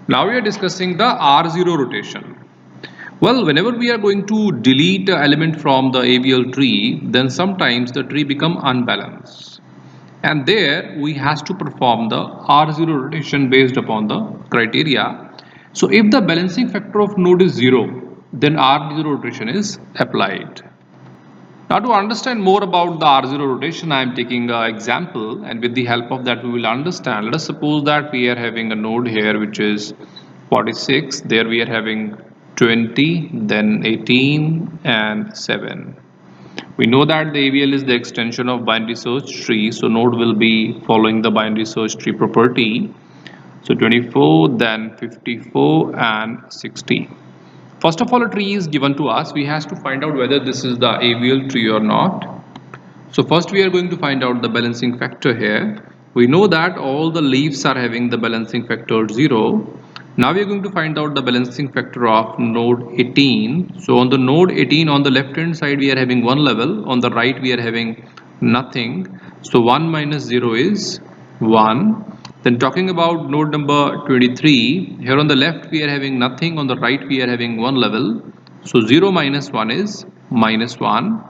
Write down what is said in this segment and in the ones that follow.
Now we are discussing the R0 rotation. Well, whenever we are going to delete an element from the AVL tree, then sometimes the tree become unbalanced. And there we has to perform the R0 rotation based upon the criteria. So if the balancing factor of node is 0, then R0 rotation is applied. Now to understand more about the R0 rotation, I am taking an example, and with the help of that we will understand. Let us suppose that we are having a node here which is 46, there we are having 20, then 18 and 7. We know that the AVL is the extension of binary search tree, so node will be following the binary search tree property. So 24, then 54 and 60. First of all, a tree is given to us. We have to find out whether this is the AVL tree or not. So first we are going to find out the balancing factor here. We know that all the leaves are having the balancing factor 0. Now we are going to find out the balancing factor of node 18. So on the node 18, on the left hand side we are having 1 level, on the right we are having nothing. So 1 minus 0 is 1. Then talking about node number 23, here on the left we are having nothing, on the right we are having 1 level. So 0 minus 1 is minus 1.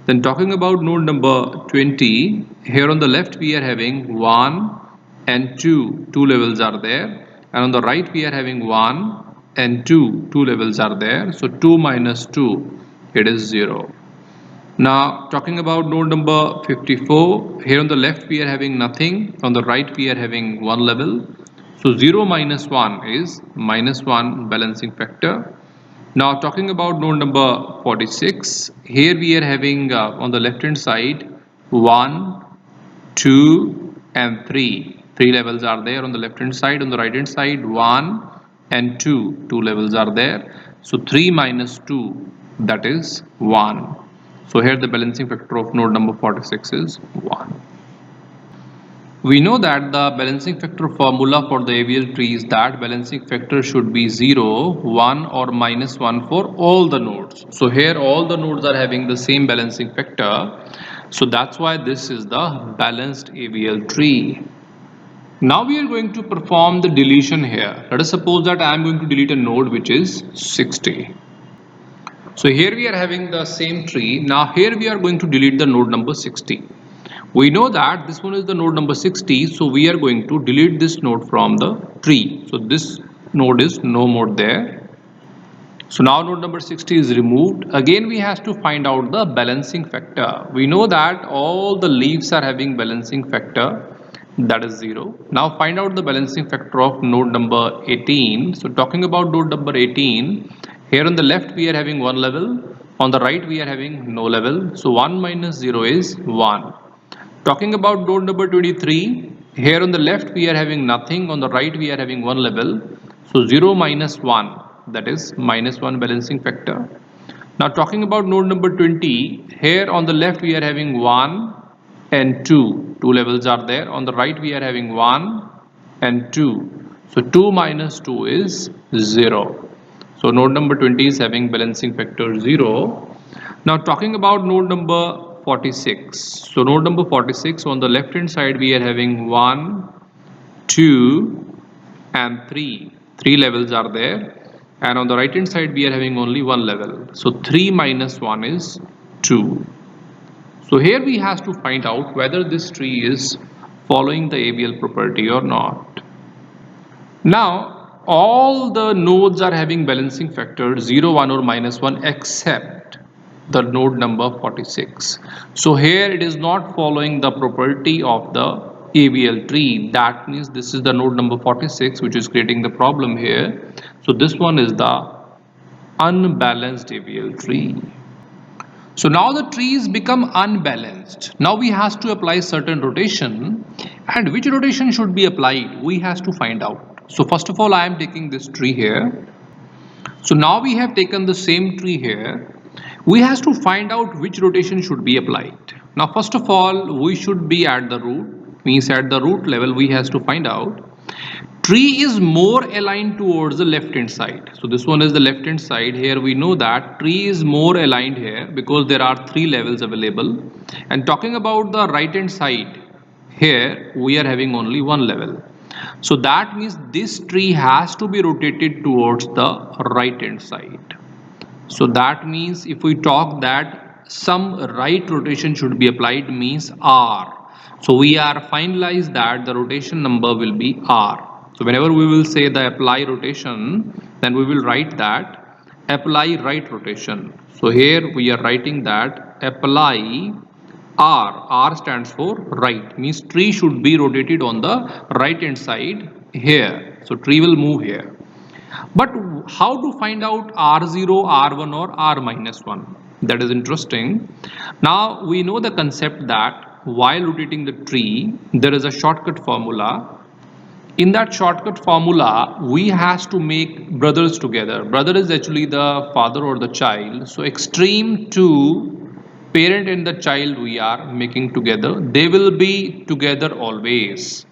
Then talking about node number 20, here on the left we are having 1 and 2, two levels are there. And on the right we are having 1 and 2, two levels are there. So 2 minus 2, it is 0. Now talking about node number 54, here on the left we are having nothing, on the right we are having 1 level. So 0 minus 1 is minus 1 balancing factor. Now talking about node number 46, here we are having on the left hand side 1, 2 and 3. Three levels are there on the left hand side. On the right hand side 1 and 2. Two levels are there. So 3 minus 2, that is 1. So here the balancing factor of node number 46 is 1. We know that the balancing factor formula for the AVL tree is that balancing factor should be 0, 1 or minus 1 for all the nodes. So here all the nodes are having the same balancing factor. So that's why this is the balanced AVL tree. Now we are going to perform the deletion here. Let us suppose that I am going to delete a node which is 60. So here we are having the same tree. Now here we are going to delete the node number 60. We know that this one is the node number 60, so we are going to delete this node from the tree. So this node is no more there. So now node number 60 is removed. Again we have to find out the balancing factor. We know that all the leaves are having balancing factor, that is 0. Now find out the balancing factor of node number 18. So talking about node number 18, here on the left we are having 1 level, on the right we are having no level. So 1 minus 0 is 1. Talking about node number 23, here on the left we are having nothing, on the right we are having 1 level. So 0 minus 1, that is minus 1 balancing factor. Now talking about node number 20, here on the left we are having 1 and 2, two levels are there. On the right we are having 1 and 2. So 2 minus 2 is 0. So node number 20 is having balancing factor 0. Now talking about node number 46. So node number 46, on the left hand side we are having 1, 2 and 3. Three levels are there. And on the right hand side we are having only 1 level. So 3 minus 1 is 2. So here we have to find out whether this tree is following the AVL property or not. Now all the nodes are having balancing factor 0, 1 or minus 1 except the node number 46. So here it is not following the property of the AVL tree. That means this is the node number 46 which is creating the problem here. So this one is the unbalanced AVL tree. So now the trees become unbalanced. Now we have to apply certain rotation, and which rotation should be applied we have to find out. So first of all I am taking this tree here. So now we have taken the same tree here. We have to find out which rotation should be applied. Now first of all we should be at the root, means at the root level we have to find out. Tree is more aligned towards the left hand side. So this one is the left hand side. Here we know that tree is more aligned here because there are 3 levels available. And talking about the right hand side, here we are having only 1 level. So that means this tree has to be rotated towards the right hand side. So that means if we talk that some right rotation should be applied means R. So we are finalized that the rotation number will be R. So whenever we will say the apply rotation, then we will write that apply right rotation. So here we are writing that apply R. R stands for right, means tree should be rotated on the right hand side here. So tree will move here. But how to find out R0, R1 or R minus 1? That is interesting. Now we know the concept that while rotating the tree, there is a shortcut formula. In that shortcut formula, we has to make brothers together. Brother is actually the father or the child. So extreme two, parent and the child we are making together. They will be together always.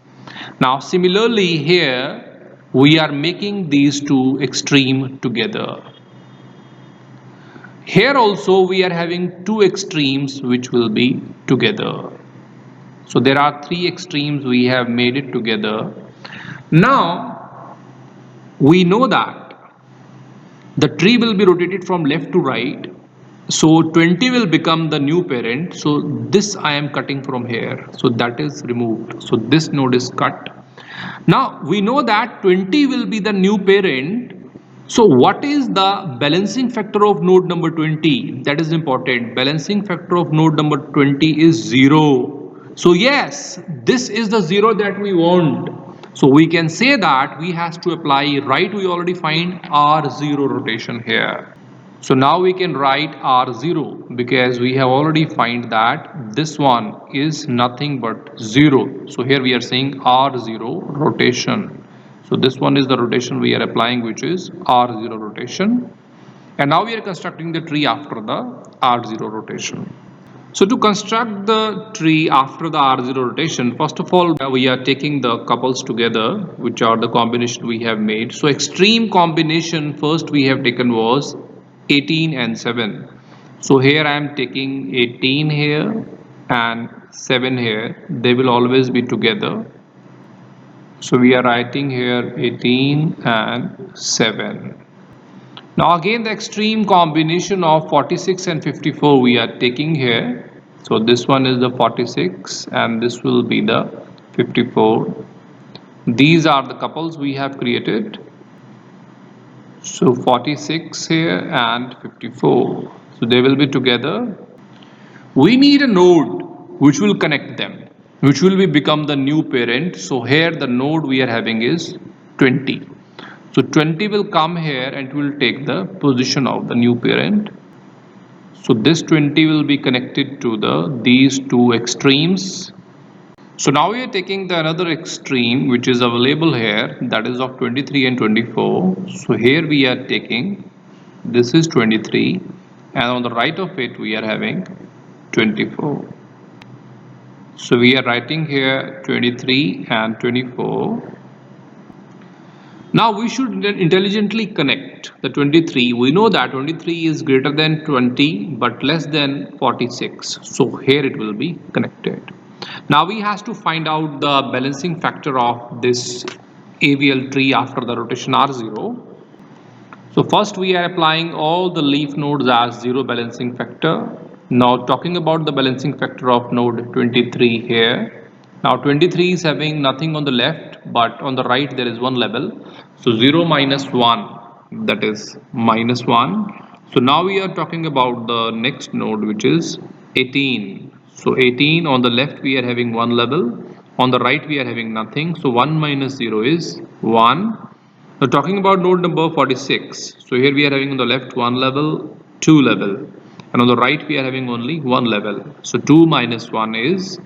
Now similarly here we are making these two extreme together. Here also we are having two extremes which will be together. So there are three extremes we have made it together. Now we know that the tree will be rotated from left to right. So 20 will become the new parent. So this I am cutting from here. So that is removed. So this node is cut. Now we know that 20 will be the new parent. So what is the balancing factor of node number 20? That is important. Balancing factor of node number 20 is 0. So yes, this is the 0 that we want. So we can say that we have to apply, right, we already find R0 rotation here. So now we can write R0 because we have already find that this one is nothing but 0. So here we are saying R0 rotation. So this one is the rotation we are applying, which is R0 rotation. And now we are constructing the tree after the R0 rotation. So to construct the tree after the R0 rotation, first of all, we are taking the couples together, which are the combination we have made. So extreme combination first we have taken was 18 and 7. So here I am taking 18 here and 7 here. They will always be together. So we are writing here 18 and 7. Now again the extreme combination of 46 and 54 we are taking here. So this one is the 46 and this will be the 54. These are the couples we have created. So 46 here and 54. So they will be together. We need a node which will connect them, which will become the new parent. So here the node we are having is 20. So 20 will come here and it will take the position of the new parent. So this 20 will be connected to these two extremes. So now we are taking the another extreme which is available here, that is of 23 and 24. So here we are taking, this is 23 and on the right of it we are having 24. So we are writing here 23 and 24. Now we should intelligently connect the 23. We know that 23 is greater than 20 but less than 46. So here it will be connected. Now we have to find out the balancing factor of this AVL tree after the rotation R0. So first we are applying all the leaf nodes as 0 balancing factor. Now talking about the balancing factor of node 23 here. Now 23 is having nothing on the left but on the right there is one level. So 0 minus 1, that is minus 1. So now we are talking about the next node which is 18. So 18 on the left we are having one level, on the right we are having nothing. So 1 minus 0 is 1. Now talking about node number 46. So here we are having on the left one level, 2 level, and on the right we are having only one level. So 2 minus 1 is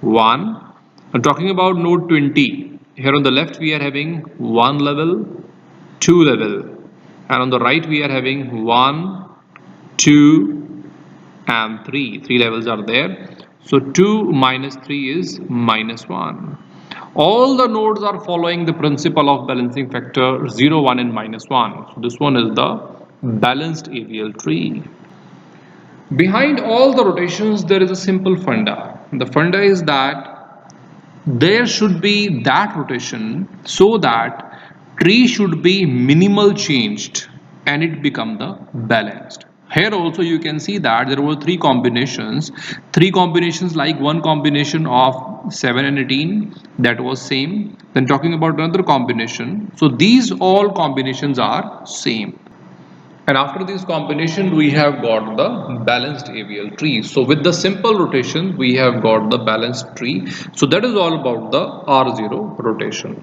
1. Now talking about node 20, here on the left we are having one level, 2 level, and on the right we are having 1, 2 and 3. 3 levels are there. So 2 minus 3 is minus 1. All the nodes are following the principle of balancing factor 0, 1 and minus 1. So this one is the balanced AVL tree. Behind all the rotations there is a simple funda. The funda is that there should be that rotation so that tree should be minimal changed and it become the balanced. Here also you can see that there were three combinations like one combination of 7 and 18 that was same, then talking about another combination, so these all combinations are same. And after this combination, we have got the balanced AVL tree. So with the simple rotation, we have got the balanced tree. So that is all about the R0 rotation.